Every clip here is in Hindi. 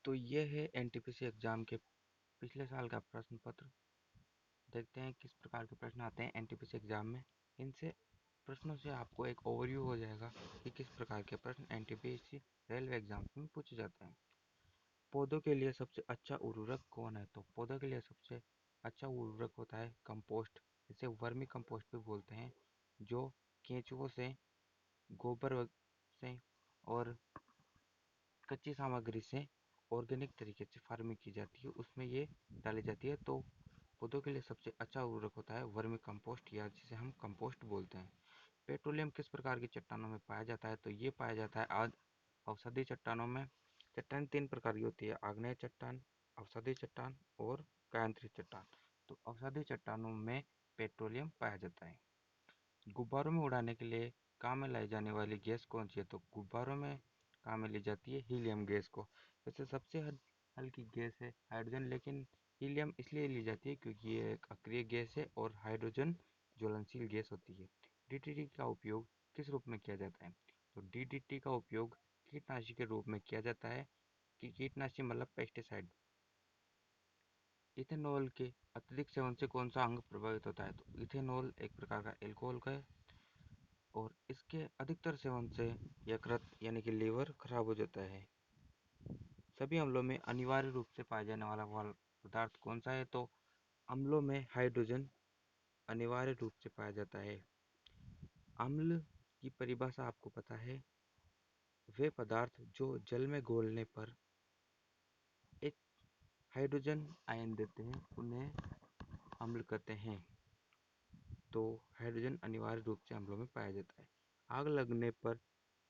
तो ये है एनटीपीसी एग्जाम के पिछले साल का प्रश्न पत्र। देखते हैं किस प्रकार के प्रश्न आते हैं एनटीपीसी एग्जाम में। इनसे प्रश्नों से आपको एक ओवरव्यू हो जाएगा कि किस प्रकार के प्रश्न एनटीपीसी रेलवे एग्जाम में पूछे जाते हैं। पौधों के लिए सबसे अच्छा उर्वरक कौन है? तो पौधों के लिए सबसे अच्छा उर्वरक होता है कंपोस्ट, इसे वर्मी कंपोस्ट भी बोलते हैं, जो केंचुओं से, गोबर से और कच्ची सामग्री से ऑर्गेनिक तरीके से फार्मिंग की जाती है, उसमें ये डाली जाती है। तो पौधों के लिए सबसे अच्छा उर्वरक होता है वर्मी कंपोस्ट, या जिसे हम कंपोस्ट बोलते हैं। पेट्रोलियम किस प्रकार की चट्टानों में पाया जाता है? तो ये पाया जाता है आज अवसादी चट्टानों में। चट्टान तीन प्रकार की होती है: आग्नेय चट्टान, अवसादी चट्टान और कायांतरित चट्टान। तो अवसादी चट्टानों में पेट्रोलियम पाया जाता है। गुब्बारों में उड़ाने के लिए काम में लाई जाने वाली गैस कौन सी है? तो गुब्बारों में काम में ली जाती है हीलियम गैस को। वैसे सबसे हल्की गैस है हाइड्रोजन, लेकिन हीलियम इसलिए ली जाती है क्योंकि ये एक अक्रिय गैस है और हाइड्रोजन ज्वलनशील गैस होती है। डीडीटी का उपयोग किस रूप में किया जाता है? तो डीडीटी का उपयोग कीटनाशी के रूप में किया जाता है। कि कीटनाशी मतलब पेस्टिसाइड। इथेनॉल के अत्यधिक सेवन से कौन सा अंग प्रभावित होता है? तो इथेनॉल एक प्रकार का एल्कोहल का है, और इसके अधिकतर सेवन से यकृत यानी कि लीवर खराब हो जाता है। सभी अम्लों में अनिवार्य रूप से पाया जाने वाला पदार्थ कौन सा है? तो अम्लों में हाइड्रोजन अनिवार्य रूप से पाया जाता है। अम्ल की परिभाषा आपको पता है? वे पदार्थ जो जल में घोलने पर एक हाइड्रोजन आयन देते हैं उन्हें अम्ल कहते हैं। तो हाइड्रोजन अनिवार्य रूप से अम्लों में पाया जाता है। आग लगने पर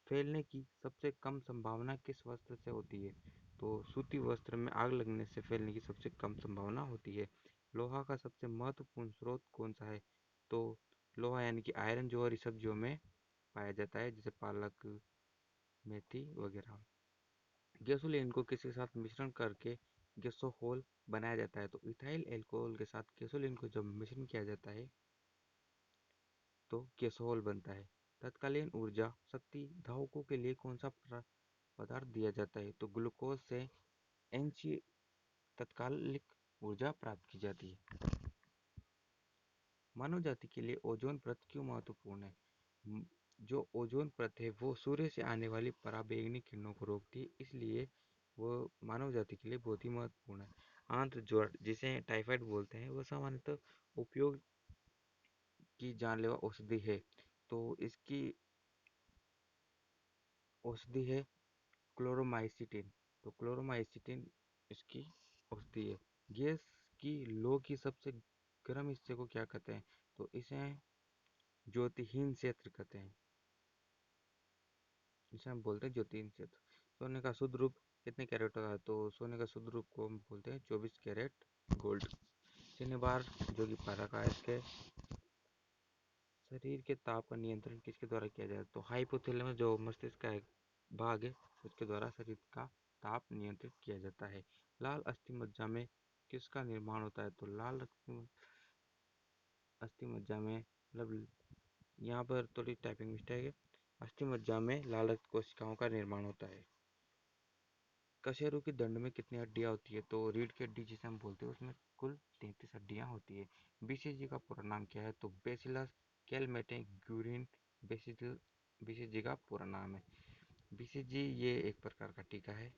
फैलने की सबसे कम संभावना किस वस्त्र से होती है? तो सूती वस्त्र में आग लगने से फैलने की सबसे कम संभावना होती है। लोहा का सबसे महत्वपूर्ण स्रोत कौन सा है? तो लोहा यानी कि आयरन जो हरी सब्जियों में पाया जाता है, जैसे पालक, मेथी वगैरह। गैसोलीन को किसके साथ मिश्रण करके गैसोहोल बनाया जाता है? तो इथाइल एल्कोहल के साथ गैसोलीन को जब मिश्रण किया जाता है तो गैसोहोल बनता है। तत्कालीन ऊर्जा शक्ति धावकों के लिए कौन सा पदार्थ दिया जाता है? तो ग्लूकोज से एनसी तत्कालिक ऊर्जा प्राप्त की जाती है। मानव जाति के लिए ओजोन परत क्यों महत्वपूर्ण है? जो ओजोन परत है वो सूर्य से आने वाली पराबैंगनी किरणों को रोकती है, इसलिए वो मानव जाति के लिए बहुत ही महत्वपूर्ण है। आंत्र ज्वर जिसे टाइफाइड बोलते हैं वो सामान्यतः उपयोग की जानलेवा औषधि है। तो इसकी औषधि है क्लोरोमाइसिटिन। तो क्लोरोमाइसिटिन इसकी औषधि है। गैस की लौ की सबसे गर्म हिस्से को क्या कहते हैं? तो इसे ज्योतिहीन क्षेत्र कहते हैं। इसे हम बोलते हैं ज्योतिहीन क्षेत्र। सोने का शुद्ध रूप कितने कैरेट का है? तो सोने का शुद्ध रूप को हम बोलते हैं 24 कैरेट गोल्ड। शनिवार जो कि पैराकायस के शरीर के ताप का नियंत्रण किसके द्वारा किया जाए? तो हाइपोथैलेमस जो मस्तिष्क का एक भाग है उसके द्वारा शरीर का ताप नियंत्रित किया जाता है। लाल अस्थि मज्जा में किसका निर्माण होता है? तो लाल अस्थि मज्जा में मतलब यहाँ पर थोड़ी टाइपिंग मिस्टेक है। अस्थि मज्जा में लाल रक्त कोशिकाओं का निर्माण होता है। कशेरुकी की दंड में कितनी हड्डियां होती है? तो रीढ़ की हड्डी जिसे हम बोलते हैं उसमें कुल 33 हड्डियां होती है। बीसीजी का पूरा नाम क्या है? तो बेसिलस कैलमेटे-ग्यूरिन बीसीजी का पूरा नाम है। बीसीजी ये एक प्रकार का टीका है